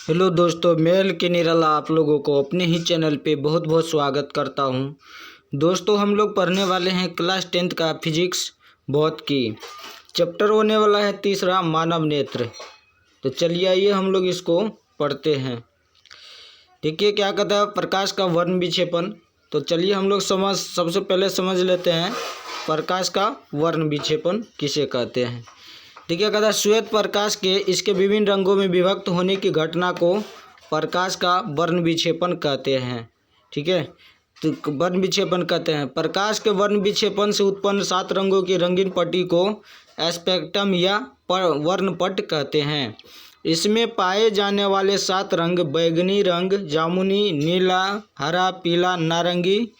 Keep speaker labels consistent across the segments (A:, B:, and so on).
A: Hello दोस्तों, मैं L के निराला आप लोगों को अपने ही चैनल पे बहुत बहुत स्वागत करता हूं। दोस्तों, हम लोग पढ़ने वाले हैं क्लास 10th का फिजिक्स भौत की। चैप्टर होने वाला है तीसरा, मानव नेत्र। तो चलिए आइए हम लोग इसको पढ़ते हैं। देखिए क्या कहता है, प्रकाश का वर्ण विक्षेपण। तो चलिए हम लोग सबसे पहले समझ लेते हैं प्रकाश का वर्ण विक्षेपण किसे कहते हैं। देखिए कहता है, श्वेत प्रकाश के इसके विभिन्न रंगों में विभक्त होने की घटना को प्रकाश का वर्ण विक्षेपण कहते हैं। ठीक है, तो वर्ण विक्षेपण कहते हैं। प्रकाश के वर्ण विक्षेपण से उत्पन्न 7 रंगों की रंगीन पट्टी को स्पेक्ट्रम या वर्णपट कहते हैं। इसमें पाए जाने वाले 7 रंग बैंगनी रंग, जामुनी, नीला, हरा, पीला, नारंगी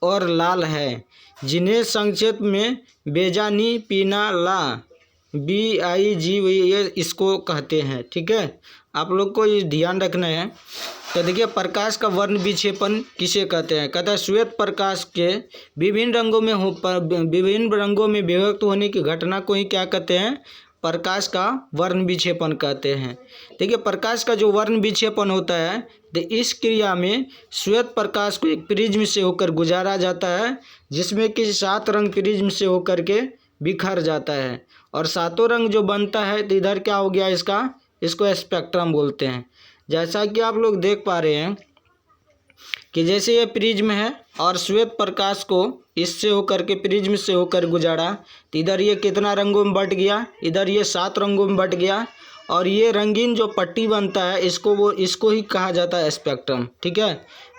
A: और लाल है, जिन्हें संक्षेप में बेजानी पीना ला BIG ये इसको कहते हैं। ठीक है, आप लोग को ये ध्यान रखना है। तो देखिए प्रकाश का वर्ण विक्षेपण किसे कहते हैं। कहता है, श्वेत प्रकाश के विभिन्न रंगों में विभक्त होने की घटना को ही क्या कहते हैं, प्रकाश का वर्ण विक्षेपण कहते हैं। देखिए प्रकाश का जो वर्ण विक्षेपण होता है, तो इस क्रिया में श्वेत प्रकाश को एक प्रिज्म से होकर गुजारा जाता है, जिसमें कि 7 रंग प्रिज्म से होकर के बिखर जाता है, और 7 रंग जो बनता है तो इधर क्या हो गया, इसको स्पेक्ट्रम बोलते हैं। जैसा कि आप लोग देख पा रहे हैं कि जैसे ये प्रिज्म है और श्वेत प्रकाश को इससे होकर के प्रिज्म से होकर गुजारा, तो इधर ये कितना रंगों में बट गया, इधर ये 7 रंगों में बट गया, और ये रंगीन जो पट्टी बनता है इसको ही कहा जाता है स्पेक्ट्रम। ठीक है,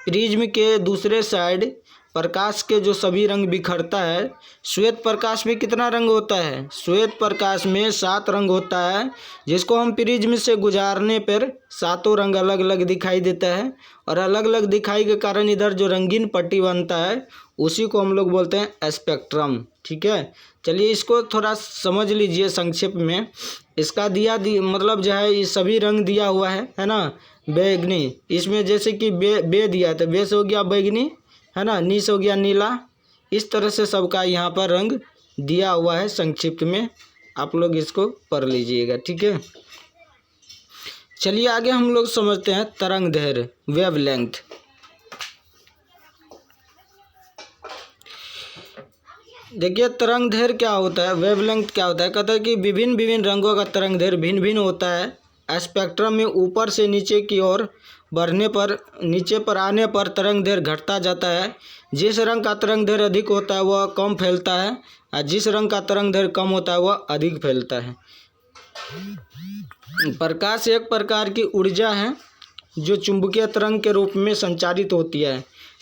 A: प्रिज्म के दूसरे साइड प्रकाश के जो सभी रंग बिखरता है। श्वेत प्रकाश में कितना रंग होता है, श्वेत प्रकाश में 7 रंग होता है, जिसको हम प्रिज्म से गुजारने पर 7 रंग अलग अलग दिखाई देता है, और अलग अलग दिखाई के कारण इधर जो रंगीन पट्टी बनता है उसी को हम लोग बोलते हैं स्पेक्ट्रम। ठीक है, चलिए इसको थोड़ा समझ लीजिए संक्षेप में। इसका मतलब जो है, ये सभी रंग दिया हुआ है ना। बैंगनी, इसमें जैसे कि बे दिया तो बे से हो गया बैंगनी, है ना, नी से हो गया नीला। इस तरह से सबका यहाँ पर रंग दिया हुआ है। संक्षिप्त में आप लोग इसको पढ़ लीजिएगा। ठीक है, चलिए आगे हम लोग समझते हैं तरंग दैर्घ्य, वेवलेंथ। देखिए तरंग दैर्घ्य क्या होता है, वेवलेंथ क्या होता है। कहता है कि विभिन्न रंगों का तरंग दैर्घ्य भिन्न भिन्न होता है। स्पेक्ट्रम में ऊपर से नीचे की ओर बढ़ने पर नीचे पर आने पर तरंग दैर्घ्य घटता जाता है। जिस रंग का तरंग दैर्घ्य अधिक होता है वह कम फैलता है, और जिस रंग का तरंग दैर्घ्य कम होता है वह अधिक फैलता है। प्रकाश एक प्रकार की ऊर्जा है जो चुंबकीय तरंग के रूप में संचारित होती है।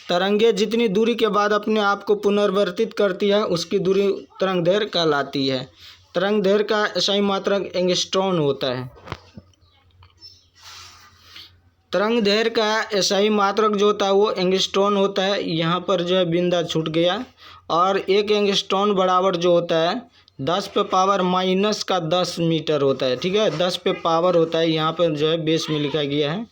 A: तरंगे जितनी दूरी के बाद अपने आप को पुनर्वर्तित करती है उसकी दूरी तरंग दैर्घ्य कहलाती है। तरंग दैर्घ्य का SI मात्रक एंगस्ट्रॉन होता है। तरंग दैर्घ्य का SI मात्रक जो होता है वो एंगस्ट्रॉन होता है। यहाँ पर जो है बिंदा छूट गया। और 1 एंगस्ट्रॉन बराबर जो होता है 10⁻⁻10 मीटर होता है। ठीक है, 10 पे पावर होता है, यहाँ पर जो है बेस में लिखा गया है।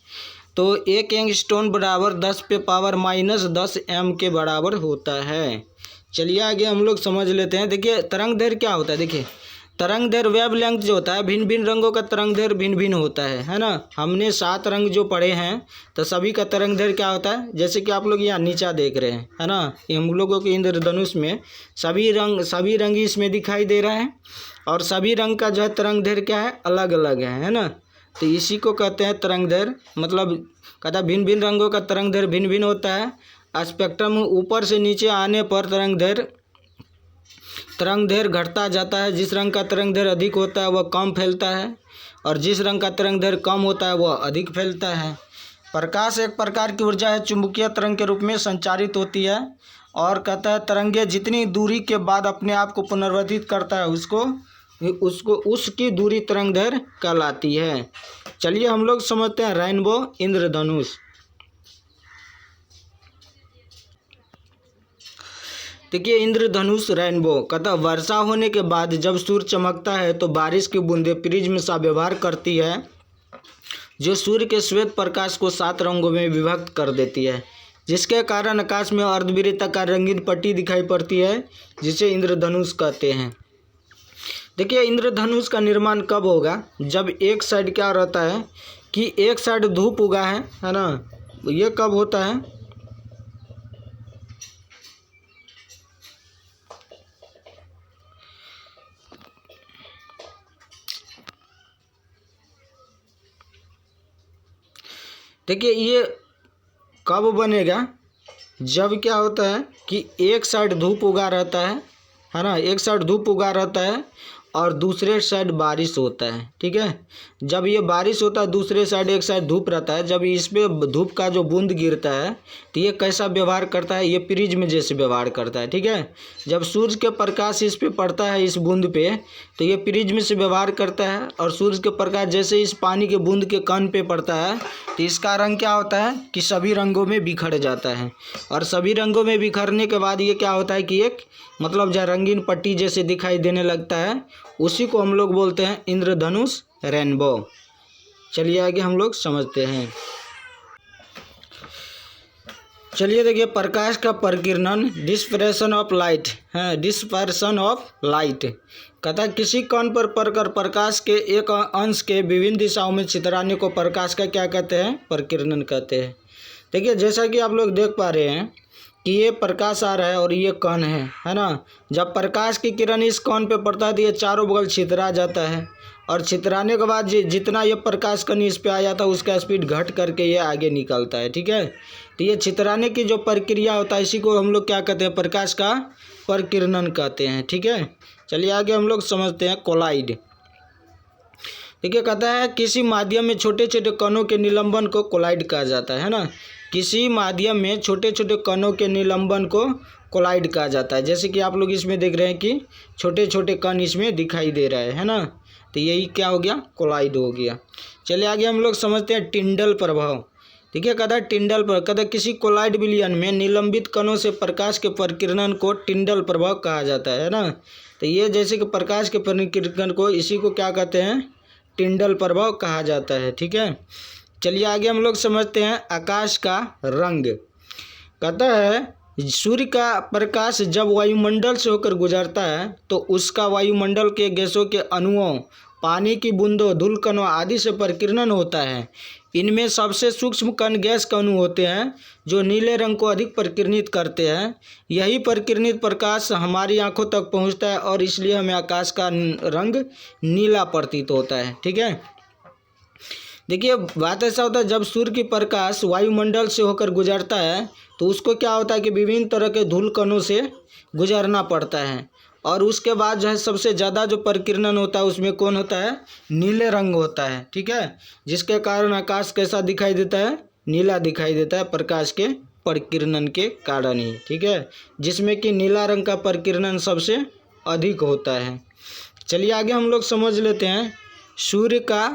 A: तो 1 एंगस्ट्रॉन बराबर 10⁻⁻10 M के बराबर होता है। चलिए आगे हम लोग समझ लेते हैं। देखिए तरंग दैर्घ्य क्या होता है। देखिए तरंग दैर्घ्य वेवलेंथ जो होता है, भिन्न भिन्न रंगों का तरंग दैर्घ्य भिन्न भिन्न होता है ना। हमने 7 रंग जो पढ़े हैं तो सभी का तरंग दैर्घ्य क्या होता है, जैसे कि आप लोग यहाँ नीचा देख रहे हैं, है ना। हम लोगों के इंद्रधनुष में सभी रंग इसमें दिखाई दे रहा है, और सभी रंग का जो है तरंग दैर्घ्य क्या है, अलग अलग है ना। तो इसी को कहते हैं तरंग दैर्घ्य। मतलब कहता है भिन्न भिन्न रंगों का तरंग दैर्घ्य भिन्न भिन्न होता है। स्पेक्ट्रम ऊपर से नीचे आने पर तरंग दैर्घ्य घटता जाता है। जिस रंग का तरंग दैर्घ्य अधिक होता है वह कम फैलता है, और जिस रंग का तरंग दैर्घ्य कम होता है वह अधिक फैलता है। प्रकाश एक प्रकार की ऊर्जा है, चुंबकीय तरंग के रूप में संचारित होती है। और कहता है तरंगे जितनी दूरी के बाद अपने आप को पुनर्वर्तित करता है उसकी दूरी तरंग दैर्घ्य कहलाती है। चलिए हम लोग समझते हैं रेनबो, इंद्रधनुष। देखिए इंद्रधनुष रेनबो। कहता वर्षा होने के बाद जब सूर्य चमकता है तो बारिश की बूंदें प्रिज्म सा व्यवहार करती है, जो सूर्य के श्वेत प्रकाश को 7 रंगों में विभक्त कर देती है, जिसके कारण आकाश में अर्धवृत्ताकार रंगीन पट्टी दिखाई पड़ती है, जिसे इंद्रधनुष कहते हैं। देखिए इंद्रधनुष का निर्माण कब होगा, जब एक साइड क्या रहता है कि एक साइड धूप उगा है ना, ये कब होता है, देखिए ये कब बनेगा, जब क्या होता है कि एक साइड धूप उगा रहता है ना, एक साइड धूप उगा रहता है और दूसरे साइड बारिश होता है। ठीक है, जब ये बारिश होता है दूसरे साइड एक साइड धूप रहता है, जब इस पे धूप का जो बूंद गिरता है तो ये कैसा व्यवहार करता है, ये प्रिज्म जैसे व्यवहार करता है। ठीक है, जब सूर्य के प्रकाश इस पे पड़ता है इस बूंद पे तो ये प्रिज्म से व्यवहार करता है, और सूर्य के प्रकाश जैसे इस पानी के बूंद के कण पे पड़ता है तो इसका रंग क्या होता है कि सभी रंगों में बिखर जाता है, और सभी रंगों में बिखरने के बाद ये क्या होता है कि एक मतलब जहाँ रंगीन पट्टी जैसे दिखाई देने लगता है, उसी को हम लोग बोलते हैं इंद्रधनुष, रेनबो। चलिए आगे हम लोग समझते हैं। चलिए देखिए प्रकाश का प्रकीर्णन, डिस्पर्शन ऑफ लाइट है, डिस्पर्शन ऑफ लाइट कहता है किसी कण पर पड़कर प्रकाश के एक अंश के विभिन्न दिशाओं में छितराने को प्रकाश का क्या कहते हैं, प्रकीर्णन कहते हैं। देखिए जैसा कि आप लोग देख पा रहे हैं कि ये प्रकाश आ रहा है और ये कण है ना, जब प्रकाश की किरण इस कण पे पड़ता है तो ये चारों बगल छितरा जाता है, और छितराने के बाद जितना ये प्रकाश कण इस पे आ जाता है उसका स्पीड घट करके ये आगे निकलता है। ठीक है, तो ये छितराने की जो प्रक्रिया होता है इसी को हम लोग क्या कहते हैं, प्रकाश का प्रकीर्णन कहते हैं। ठीक है, चलिए आगे हम लोग समझते हैं कोलाइड। देखिए कहता है किसी माध्यम में छोटे छोटे कणों के निलंबन को कोलाइड कहा जाता है ना, किसी माध्यम में छोटे छोटे कणों के निलंबन को कोलाइड कहा जाता है। जैसे कि आप लोग इसमें देख रहे हैं कि छोटे छोटे कण इसमें दिखाई दे रहे हैं ना, तो यही क्या हो गया, कोलाइड हो गया। चलिए आगे हम लोग समझते हैं टिंडल प्रभाव। ठीक है, कहता है टिंडल पर कहता है किसी कोलाइड विलयन में निलंबित कणों से प्रकाश के प्रकीर्णन को टिंडल प्रभाव कहा जाता है ना, तो ये जैसे कि प्रकाश के प्रकीर्णन को इसी को क्या कहते हैं, टिंडल प्रभाव कहा जाता है। ठीक है, चलिए आगे हम लोग समझते हैं आकाश का रंग। कहता है सूर्य का प्रकाश जब वायुमंडल से होकर गुजरता है तो उसका वायुमंडल के गैसों के अणुओं, पानी की बूंदों, धूल कणों आदि से प्रकीर्णन होता है। इनमें सबसे सूक्ष्म कण गैस के अणु होते हैं जो नीले रंग को अधिक प्रकीर्णित करते हैं। यही प्रकीर्णित प्रकाश हमारी आंखों तक पहुंचता है और इसलिए हमें आकाश का रंग नीला प्रतीत होता है। ठीक है, देखिए बात ऐसा होता है जब सूर्य की प्रकाश वायुमंडल से होकर गुजरता है तो उसको क्या होता है कि विभिन्न तरह के धूल कणों से गुजरना पड़ता है, और उसके बाद जो है सबसे ज़्यादा जो प्रकीर्णन होता है उसमें कौन होता है, नीले रंग होता है। ठीक है, जिसके कारण आकाश कैसा दिखाई देता है, नीला दिखाई देता है प्रकाश के प्रकीर्णन के कारण ही। ठीक है, जिसमें कि नीला रंग का प्रकीर्णन सबसे अधिक होता है। चलिए आगे हम लोग समझ लेते हैं सूर्य का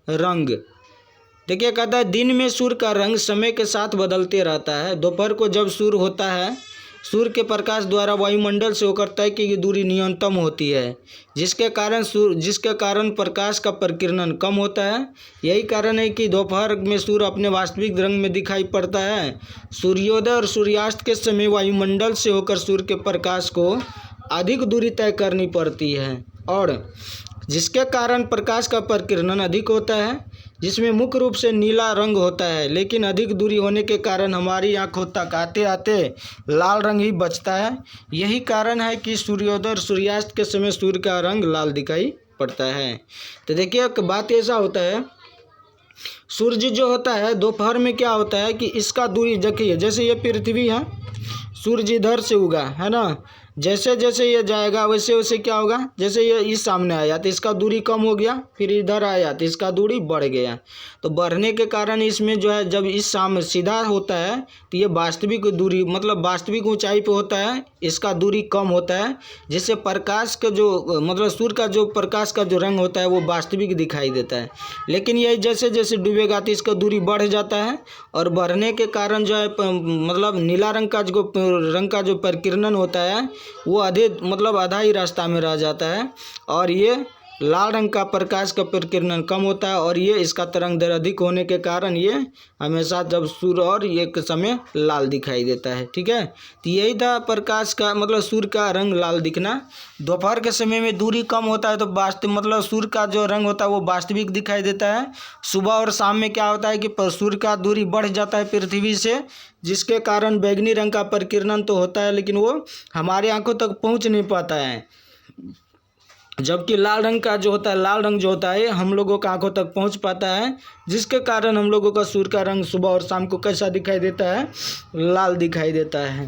A: रंग। देखिए कहता है दिन में सूर्य का रंग समय के साथ बदलते रहता है। दोपहर को जब सूर्य होता है सूर्य के प्रकाश द्वारा वायुमंडल से होकर तय की दूरी न्यूनतम होती है, जिसके कारण प्रकाश का प्रकीर्णन कम होता है। यही कारण है कि दोपहर में सूर्य अपने वास्तविक रंग में दिखाई पड़ता है। सूर्योदय और सूर्यास्त के समय वायुमंडल से होकर सूर्य के प्रकाश को अधिक दूरी तय करनी पड़ती है, और जिसके कारण प्रकाश का प्रकीर्णन अधिक होता है, जिसमें मुख्य रूप से नीला रंग होता है। लेकिन अधिक दूरी होने के कारण हमारी आंखों तक आते आते लाल रंग ही बचता है। यही कारण है कि सूर्योदय और सूर्यास्त के समय सूर्य का रंग लाल दिखाई पड़ता है। तो देखिए एक बात ऐसा होता है, सूर्य जो होता है दोपहर में क्या होता है कि इसका दूरी देखिए, जैसे ये पृथ्वी है, सूर्य इधर से उगा है ना, जैसे जैसे ये जाएगा वैसे वैसे क्या होगा, जैसे ये इस सामने आया तो इसका दूरी कम हो गया, फिर इधर आया तो इसका दूरी बढ़ गया। तो बढ़ने के कारण इसमें जो है जब इस सामने सीधा होता है तो ये वास्तविक दूरी मतलब वास्तविक ऊंचाई पे होता है, इसका दूरी कम होता है, जिससे प्रकाश का जो मतलब सूर्य का जो प्रकाश का जो रंग होता है वो वास्तविक दिखाई देता है। लेकिन यही जैसे जैसे डूबेगा तो इसका दूरी बढ़ जाता है, और बढ़ने के कारण जो है मतलब नीला रंग का जो प्रकीर्णन होता है वो आधा ही रास्ता में रह जाता है, और ये लाल रंग का प्रकाश का प्रकीर्णन कम होता है और ये इसका तरंग दैर्घ्य अधिक होने के कारण ये हमेशा जब सूर्य और एक समय लाल दिखाई देता है। ठीक है, तो यही था प्रकाश का मतलब सूर्य का रंग लाल दिखना। दोपहर के समय में दूरी कम होता है तो वास्तविक मतलब सूर्य का जो रंग होता है वो वास्तविक दिखाई देता है। सुबह और शाम में क्या होता है कि सूर्य का दूरी बढ़ जाता है पृथ्वी से, जिसके कारण बैंगनी रंग का प्रकीर्णन तो होता है लेकिन वो हमारे आंखों तक पहुंच नहीं पाता है। जबकि लाल रंग का जो होता है, लाल रंग जो होता है हम लोगों का आंखों तक पहुंच पाता है, जिसके कारण हम लोगों का सूर्य का रंग सुबह और शाम को कैसा दिखाई देता है, लाल दिखाई देता है।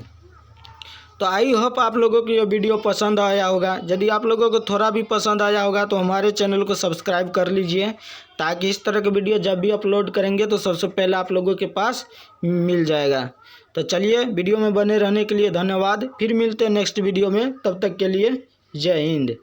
A: तो आई होप आप लोगों को ये वीडियो पसंद आया होगा। यदि आप लोगों को थोड़ा भी पसंद आया होगा तो हमारे चैनल को सब्सक्राइब कर लीजिए, ताकि इस तरह के वीडियो जब भी अपलोड करेंगे तो सबसे पहले आप लोगों के पास मिल जाएगा। तो चलिए, वीडियो में बने रहने के लिए धन्यवाद। फिर मिलते हैं नेक्स्ट वीडियो में, तब तक के लिए जय हिंद।